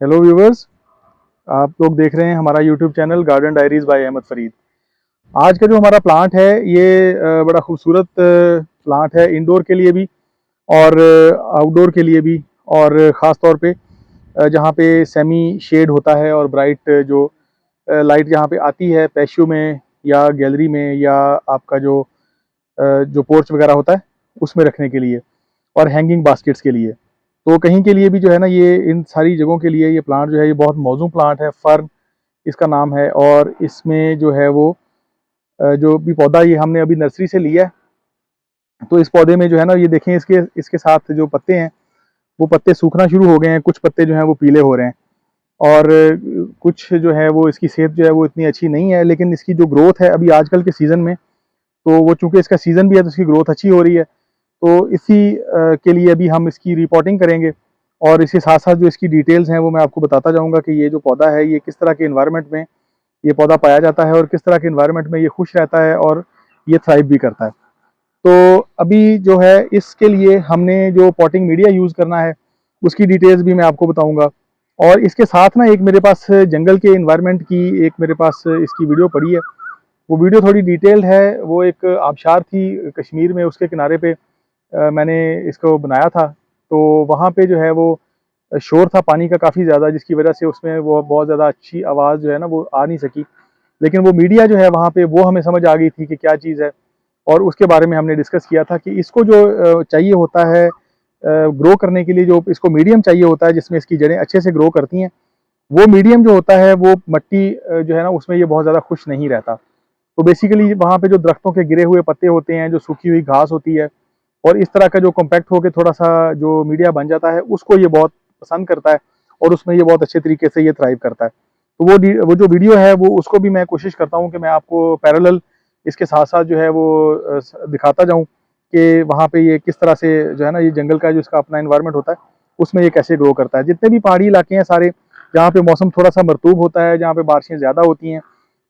Hello viewers. आप लोग देख रहे हैं हमारा YouTube channel Garden Diaries by Ahmad Farid. आज का जो हमारा प्लांट है ये बड़ा खूबसूरत प्लांट है, इंडोर के लिए भी और आउटडोर के लिए भी। और ख़ास तौर पे जहाँ पे सेमी शेड होता है और ब्राइट जो लाइट जहाँ पे आती है पैशियो में या गैलरी में या आपका जो पोर्च वगैरह होता है उसमें रखने के लिए और हैंगिंग बास्केट्स के लिए। तो कहीं के लिए भी जो है ना, ये इन सारी जगहों के लिए ये प्लांट जो है ये बहुत मौजूद प्लांट है। फर्न इसका नाम है और इसमें जो है वो जो भी पौधा ये हमने अभी नर्सरी से लिया है। तो इस पौधे में जो है ना, ये देखें इसके इसके साथ जो पत्ते हैं वो पत्ते सूखना शुरू हो गए हैं। कुछ पत्ते जो हैं वो पीले हो रहे हैं और कुछ जो है वो इसकी सेहत जो है वो इतनी अच्छी नहीं है। लेकिन इसकी जो ग्रोथ है अभी आजकल के सीज़न में, तो वो चूंकि इसका सीज़न भी है तो इसकी ग्रोथ अच्छी हो रही है। तो इसी के लिए अभी हम इसकी रिपोर्टिंग करेंगे और इसके साथ साथ जो इसकी डिटेल्स हैं वो मैं आपको बताता जाऊंगा कि ये जो पौधा है ये किस तरह के इन्वायरमेंट में ये पौधा पाया जाता है और किस तरह के इन्वायरमेंट में ये खुश रहता है और ये थ्राइव भी करता है। तो अभी जो है इसके लिए हमने जो पॉटिंग मीडिया यूज़ करना है उसकी डिटेल्स भी मैं आपको बताऊंगा। और इसके साथ ना एक मेरे पास जंगल के इन्वायरमेंट की एक मेरे पास इसकी वीडियो पड़ी है। वो वीडियो थोड़ी डिटेल्ड है। वो एक आबशार थी कश्मीर में, उसके किनारे पे मैंने इसको बनाया था। तो वहाँ पे जो है वो शोर था पानी का काफ़ी ज़्यादा, जिसकी वजह से उसमें वो बहुत ज़्यादा अच्छी आवाज़ जो है ना वो आ नहीं सकी। लेकिन वो मीडिया जो है वहाँ पे वो हमें समझ आ गई थी कि क्या चीज़ है और उसके बारे में हमने डिस्कस किया था कि इसको जो चाहिए होता है ग्रो करने के लिए, जो इसको मीडियम चाहिए होता है जिसमें इसकी जड़ें अच्छे से ग्रो करती हैं, वो मीडियम जो होता है वो मिट्टी जो है ना उसमें ये बहुत ज़्यादा खुश नहीं रहता। तो बेसिकली वहाँ पे जो दरख्तों के गिरे हुए पत्ते होते हैं, जो सूखी हुई घास होती है और इस तरह का जो कॉम्पैक्ट होकर थोड़ा सा जो मीडिया बन जाता है उसको ये बहुत पसंद करता है और उसमें ये बहुत अच्छे तरीके से ये थ्राइव करता है। तो वो जो वीडियो है वो उसको भी मैं कोशिश करता हूँ कि मैं आपको पैरेलल इसके साथ साथ जो है वो दिखाता जाऊँ कि वहाँ पे ये किस तरह से जो है ना ये जंगल का जो इसका अपना इन्वायरमेंट होता है उसमें ये कैसे ग्रो करता है। जितने भी पहाड़ी इलाके हैं सारे, जहाँ पे मौसम थोड़ा सा मरतूब होता है, जहाँ पे बारिशें ज़्यादा होती हैं,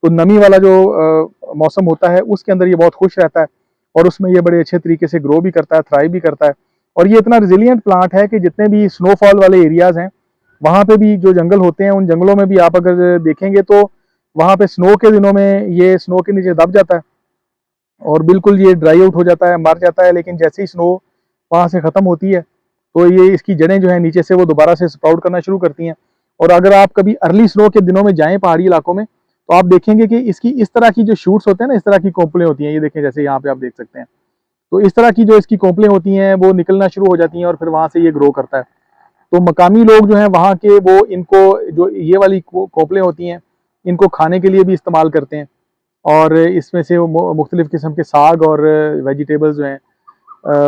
तो नमी वाला जो मौसम होता है उसके अंदर ये बहुत खुश रहता है और उसमें ये बड़े अच्छे तरीके से ग्रो भी करता है, थ्राइव भी करता है। और ये इतना रिजिलियंट प्लांट है कि जितने भी स्नोफॉल वाले एरियाज हैं वहाँ पे भी जो जंगल होते हैं उन जंगलों में भी आप अगर देखेंगे तो वहाँ पे स्नो के दिनों में ये स्नो के नीचे दब जाता है और बिल्कुल ये ड्राई आउट हो जाता है, मर जाता है। लेकिन जैसे ही स्नो वहाँ से ख़त्म होती है तो ये इसकी जड़ें जो है नीचे से वो दोबारा से स्प्राउट करना शुरू करती हैं। और अगर आप कभी अर्ली स्नो के दिनों में जाएं पहाड़ी इलाकों में तो आप देखेंगे कि इसकी इस तरह की जो शूट्स होते हैं ना, इस तरह की कोंपलें होती हैं, ये देखें जैसे यहाँ पे आप देख सकते हैं। तो इस तरह की जो इसकी कोंपलें होती हैं वो निकलना शुरू हो जाती हैं और फिर वहाँ से ये ग्रो करता है। तो मकामी लोग जो हैं वहाँ के वो इनको जो ये वाली कोंपलें होती हैं इनको खाने के लिए भी इस्तेमाल करते हैं और इसमें से वो मुख्तलिफ़ किस्म के साग और वेजिटेबल्स जो हैं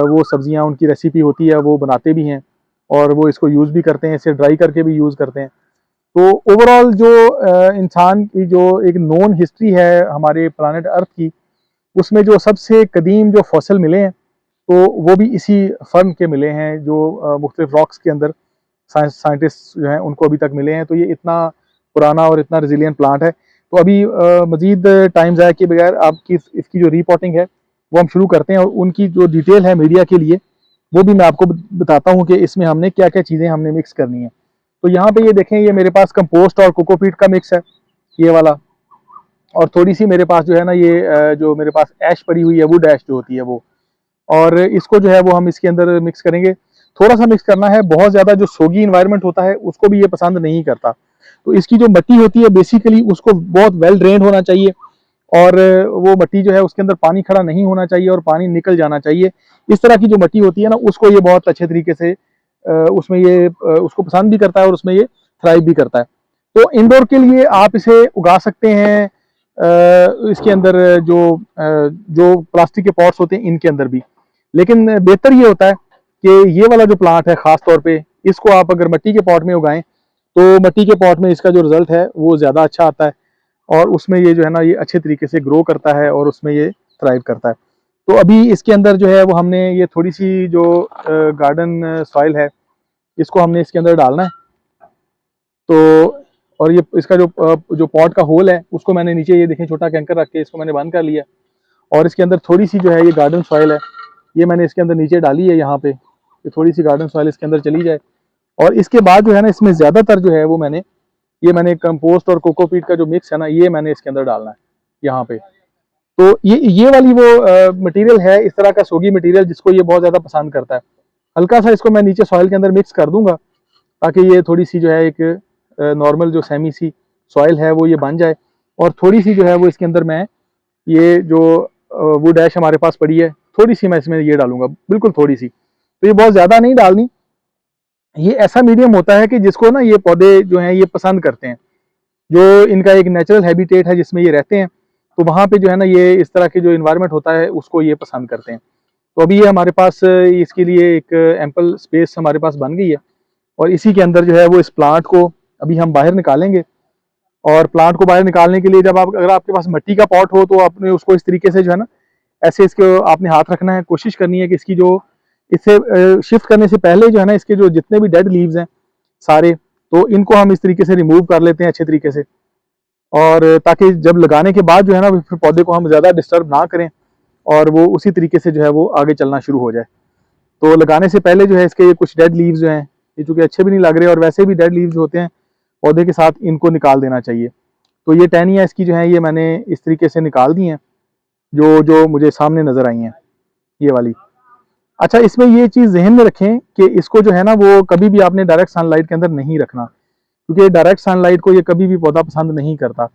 वो सब्जियां उनकी रेसिपी होती है वो बनाते भी हैं और वो इसको यूज़ भी करते हैं, इसे ड्राई करके भी यूज़ करते हैं। तो ओवरऑल जो इंसान की जो एक नोन हिस्ट्री है हमारे प्लानट अर्थ की, उसमें जो सबसे कदीम जो फॉसिल मिले हैं तो वो भी इसी फर्न के मिले हैं, जो मुख्तलिफ रॉक्स के अंदर साइंटिस्ट जो हैं उनको अभी तक मिले हैं। तो ये इतना पुराना और इतना रिजिलियंट प्लांट है। तो अभी मज़ीद टाइम ज़ाया किए बगैर आपकी इसकी जो रिपोर्टिंग है वो हम शुरू करते हैं और उनकी जो डिटेल है मीडिया के लिए वो भी मैं आपको बताता हूँ कि इसमें हमने क्या क्या चीज़ें हमने मिक्स करनी है। तो यहाँ पे ये देखें, ये मेरे पास कंपोस्ट और कोकोपीट का मिक्स है, ये वाला। और थोड़ी सी मेरे पास जो है ना ये जो मेरे पास ऐश पड़ी हुई है, वुड ऐश जो होती है वो, और इसको जो है वो हम इसके अंदर मिक्स करेंगे। थोड़ा सा मिक्स करना है, बहुत ज़्यादा जो सोगी इन्वायरमेंट होता है उसको भी ये पसंद नहीं करता। तो इसकी जो मिट्टी होती है बेसिकली उसको बहुत वेल ड्रेन्ड होना चाहिए और वो मिट्टी जो है उसके अंदर पानी खड़ा नहीं होना चाहिए और पानी निकल जाना चाहिए। इस तरह की जो मिट्टी होती है ना उसको ये बहुत अच्छे तरीके से उसमें ये उसको पसंद भी करता है और उसमें ये थ्राइव भी करता है। तो इंडोर के लिए आप इसे उगा सकते हैं इसके अंदर जो प्लास्टिक के पॉट्स होते हैं इनके अंदर भी। लेकिन बेहतर ये होता है कि ये वाला जो प्लांट है ख़ास तौर पे इसको आप अगर मिट्टी के पॉट में उगाएं तो मिट्टी के पॉट में इसका जो रिज़ल्ट है वो ज़्यादा अच्छा आता है और उसमें ये जो है ना ये अच्छे तरीके से ग्रो करता है और उसमें ये थ्राइव करता है। तो अभी इसके अंदर जो है वो हमने ये थोड़ी सी जो गार्डन सॉइल है इसको हमने इसके अंदर डालना है। तो और ये इसका जो पॉट का होल है उसको मैंने नीचे ये देखें छोटा कैंकर रख के इसको मैंने बंद कर लिया और इसके अंदर थोड़ी सी जो है ये गार्डन सॉइल है, ये मैंने इसके अंदर नीचे डाली है यहाँ पे। ये थोड़ी सी गार्डन सॉइल इसके अंदर चली जाए और इसके बाद जो है ना इसमें ज़्यादातर जो है वो मैंने कंपोस्ट और कोकोपीट का जो मिक्स है ना, ये मैंने इसके अंदर डालना है यहाँ पे। तो ये वाली वो मटेरियल है, इस तरह का सोगी मटेरियल जिसको ये बहुत ज़्यादा पसंद करता है। हल्का सा इसको मैं नीचे सॉइल के अंदर मिक्स कर दूंगा ताकि ये थोड़ी सी जो है एक नॉर्मल जो सेमी सी सॉइल है वो ये बन जाए। और थोड़ी सी जो है वो इसके अंदर मैं ये जो वो डैश हमारे पास पड़ी है, थोड़ी सी मैं इसमें ये डालूंगा, बिल्कुल थोड़ी सी। तो ये बहुत ज़्यादा नहीं डालनी, ये ऐसा मीडियम होता है कि जिसको ना ये पौधे जो हैं ये पसंद करते हैं, जो इनका एक नेचुरल हैबिटेट है जिसमें ये रहते हैं। तो वहाँ पे जो है ना ये इस तरह के जो इन्वायरमेंट होता है उसको ये पसंद करते हैं। तो अभी ये हमारे पास इसके लिए एक एम्पल स्पेस हमारे पास बन गई है और इसी के अंदर जो है वो इस प्लांट को अभी हम बाहर निकालेंगे। और प्लांट को बाहर निकालने के लिए जब आप अगर आपके पास मिट्टी का पॉट हो तो आपने उसको इस तरीके से जो है ना ऐसे इसको आपने हाथ रखना है, कोशिश करनी है कि इसकी जो इससे शिफ्ट करने से पहले जो है ना इसके जो जितने भी डेड लीव्स हैं सारे, तो इनको हम इस तरीके से रिमूव कर लेते हैं अच्छे तरीके से। और ताकि जब लगाने के बाद जो है ना फिर पौधे को हम ज़्यादा डिस्टर्ब ना करें और वो उसी तरीके से जो है वो आगे चलना शुरू हो जाए। तो लगाने से पहले जो है इसके कुछ डेड लीव्स जो हैं ये चूँकि अच्छे भी नहीं लग रहे और वैसे भी डेड लीव्स होते हैं पौधे के साथ, इनको निकाल देना चाहिए। तो ये टहनियाँ इसकी जो है ये मैंने इस तरीके से निकाल दी हैं जो जो मुझे सामने नज़र आई हैं, ये वाली। अच्छा, इसमें ये चीज़ ज़हन में रखें कि इसको जो है ना वो कभी भी आपने डायरेक्ट सनलाइट के अंदर नहीं रखना, क्योंकि डायरेक्ट सनलाइट को ये कभी भी पौधा पसंद नहीं करता।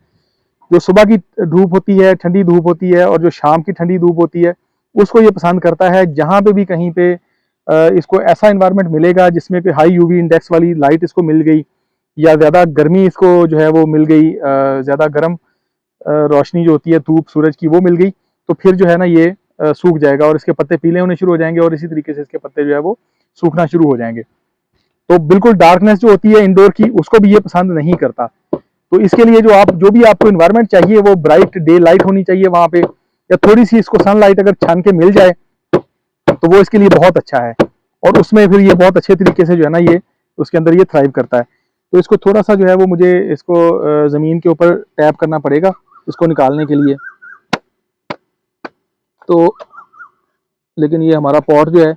जो सुबह की धूप होती है, ठंडी धूप होती है, और जो शाम की ठंडी धूप होती है उसको ये पसंद करता है। जहाँ पे भी कहीं पे इसको ऐसा इन्वायरमेंट मिलेगा जिसमें कि हाई यूवी इंडेक्स वाली लाइट इसको मिल गई या ज़्यादा गर्मी इसको जो है वो मिल गई, ज़्यादा गर्म रोशनी जो होती है धूप सूरज की वो मिल गई, तो फिर जो है ना ये सूख जाएगा और इसके पत्ते पीले होने शुरू हो जाएंगे और इसी तरीके से इसके पत्ते जो है वो सूखना शुरू हो जाएंगे। तो बिल्कुल डार्कनेस जो होती है इंडोर की उसको भी ये पसंद नहीं करता। तो इसके लिए जो भी आपको इन्वायरमेंट चाहिए वो ब्राइट डे लाइट होनी चाहिए वहाँ पे, या थोड़ी सी इसको सनलाइट अगर छान के मिल जाए तो वो इसके लिए बहुत अच्छा है। और उसमें फिर ये बहुत अच्छे तरीके से जो है ना ये उसके अंदर ये थ्राइव करता है। तो इसको थोड़ा सा जो है वो मुझे इसको ज़मीन के ऊपर टैप करना पड़ेगा इसको निकालने के लिए। तो लेकिन ये हमारा पॉट जो है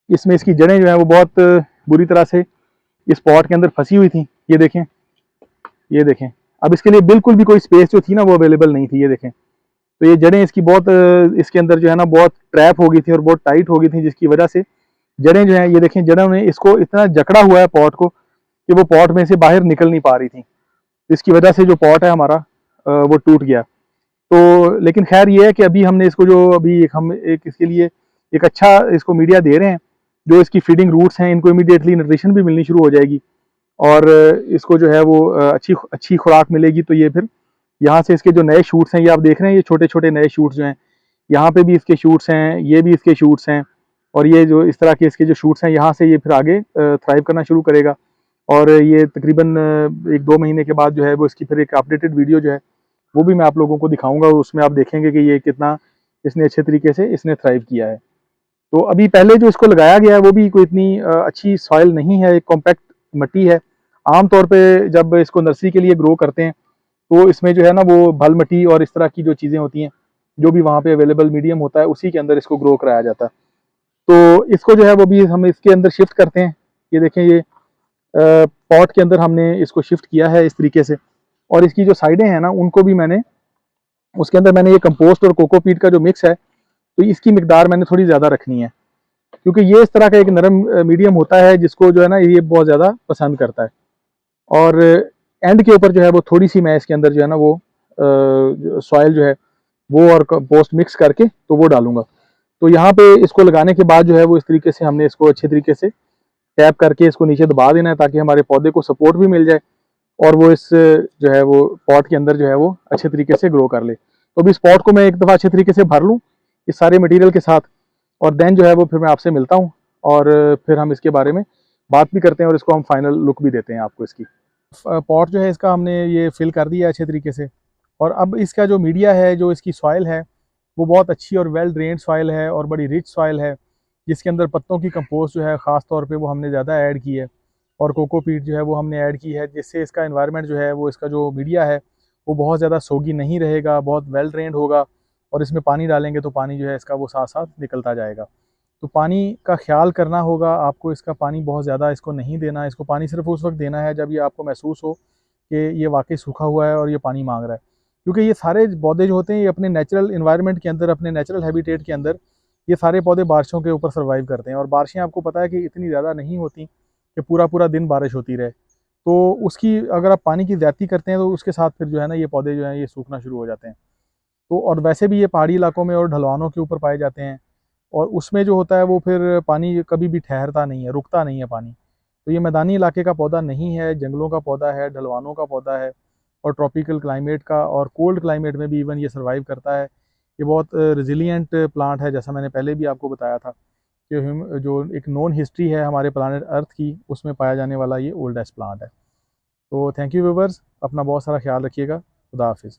इसमें इसकी जड़ें जो है वो बहुत बुरी तरह से इस पॉट के अंदर फंसी हुई थी। ये देखें, ये देखें, अब इसके लिए बिल्कुल भी कोई स्पेस जो थी ना वो अवेलेबल नहीं थी। ये देखें, तो ये जड़ें इसकी बहुत इसके अंदर जो है ना बहुत ट्रैप हो गई थी और बहुत टाइट हो गई थी, जिसकी वजह से जड़ें जो हैं ये देखें, जड़ों ने इसको इतना जकड़ा हुआ है पॉट को कि वो पॉट में से बाहर निकल नहीं पा रही थी। इसकी वजह से जो पॉट है हमारा वो टूट गया। तो लेकिन खैर ये है कि अभी हमने इसको जो अभी हम एक इसके लिए एक अच्छा इसको मीडिया दे रहे हैं, जो इसकी फीडिंग रूट्स हैं इनको इमीडिएटली न्यूट्रिशन भी मिलनी शुरू हो जाएगी और इसको जो है वो अच्छी अच्छी खुराक मिलेगी। तो ये फिर यहाँ से इसके जो नए शूट्स हैं ये आप देख रहे हैं, ये छोटे छोटे नए शूट्स जो हैं, यहाँ पे भी इसके शूट्स हैं, ये भी इसके शूट्स हैं, और ये जो इस तरह के इसके जो शूट्स हैं यहाँ से ये फिर आगे थ्राइव करना शुरू करेगा। और ये तकरीबन 1-2 महीने के बाद जो है वो इसकी फिर एक अपडेटेड वीडियो जो है वो भी मैं आप लोगों को दिखाऊंगा। उसमें आप देखेंगे कि ये कितना इसने अच्छे तरीके से इसने थ्राइव किया है। तो अभी पहले जो इसको लगाया गया है वो भी कोई इतनी अच्छी सॉइल नहीं है, एक कॉम्पैक्ट मिट्टी है। आमतौर पे जब इसको नर्सरी के लिए ग्रो करते हैं तो इसमें जो है ना वो भल मिट्टी और इस तरह की जो चीज़ें होती हैं जो भी वहाँ पे अवेलेबल मीडियम होता है उसी के अंदर इसको ग्रो कराया जाता है। तो इसको जो है वो भी हम इसके अंदर शिफ्ट करते हैं। ये देखें, ये पॉट के अंदर हमने इसको शिफ्ट किया है इस तरीके से, और इसकी जो साइडें हैं ना उनको भी मैंने उसके अंदर मैंने ये कंपोस्ट और कोकोपीट का जो मिक्स है तो इसकी मिकदार मैंने थोड़ी ज़्यादा रखनी है, क्योंकि ये इस तरह का एक नरम मीडियम होता है जिसको जो है ना ये बहुत ज़्यादा पसंद करता है। और एंड के ऊपर जो है वो थोड़ी सी मैं इसके अंदर जो है ना वो सॉइल जो है वो और कंपोस्ट मिक्स करके तो वो डालूंगा। तो यहाँ पे इसको लगाने के बाद जो है वो इस तरीके से हमने इसको अच्छे तरीके से टैप करके इसको नीचे दबा देना है ताकि हमारे पौधे को सपोर्ट भी मिल जाए और वो इस जो है वो पॉट के अंदर जो है वो अच्छे तरीके से ग्रो कर ले। तो अभी इस पॉट को मैं एक दफ़ा अच्छे तरीके से भर लूँ इस सारे मटेरियल के साथ, और देन जो है वो फिर मैं आपसे मिलता हूँ और फिर हम इसके बारे में बात भी करते हैं और इसको हम फाइनल लुक भी देते हैं आपको। इसकी पॉट जो है इसका हमने ये फिल कर दिया अच्छे तरीके से, और अब इसका जो मीडिया है, जो इसकी सॉइल है वो बहुत अच्छी और वेल ड्रेन्ड सॉइल है और बड़ी रिच सॉइल है, जिसके अंदर पत्तों की कंपोस्ट जो है ख़ास तौर पे वो हमने ज़्यादा ऐड की है, और कोकोपीट जो है वो हमने ऐड की है, जिससे इसका एनवायरनमेंट जो है वो इसका जो मीडिया है वो बहुत ज़्यादा सोगी नहीं रहेगा, बहुत वेल ड्रेन्ड होगा, और इसमें पानी डालेंगे तो पानी जो है इसका वो साथ साथ निकलता जाएगा। तो पानी का ख्याल करना होगा आपको, इसका पानी बहुत ज़्यादा इसको नहीं देना है। इसको पानी सिर्फ उस वक्त देना है जब ये आपको महसूस हो कि ये वाकई सूखा हुआ है और ये पानी मांग रहा है। क्योंकि ये सारे पौधे जो होते हैं ये अपने नेचुरल इन्वायरमेंट के अंदर, अपने नेचुरल हैबिटेट के अंदर, ये सारे पौधे बारिशों के ऊपर सर्वाइव करते हैं। और बारिशें आपको पता है कि इतनी ज़्यादा नहीं होती कि पूरा पूरा दिन बारिश होती रहे। तो उसकी अगर आप पानी की ज़्यादती करते हैं तो उसके साथ फिर जो है ना ये पौधे जो हैं ये सूखना शुरू हो जाते हैं। तो और वैसे भी ये पहाड़ी इलाकों में और ढलवानों के ऊपर पाए जाते हैं, और उसमें जो होता है वो फिर पानी कभी भी ठहरता नहीं है, रुकता नहीं है पानी। तो ये मैदानी इलाके का पौधा नहीं है, जंगलों का पौधा है, ढलवानों का पौधा है, और ट्रॉपिकल क्लाइमेट का और कोल्ड क्लाइमेट में भी इवन ये सर्वाइव करता है। ये बहुत रेजिलिएंट प्लांट है, जैसा मैंने पहले भी आपको बताया था कि जो एक नोन हिस्ट्री है हमारे प्लानट अर्थ की, उसमें पाया जाने वाला ये ओल्डेस्ट प्लांट है। तो थैंक यू व्यूवर्स, अपना बहुत सारा ख्याल रखिएगा। खुदा हाफिज़।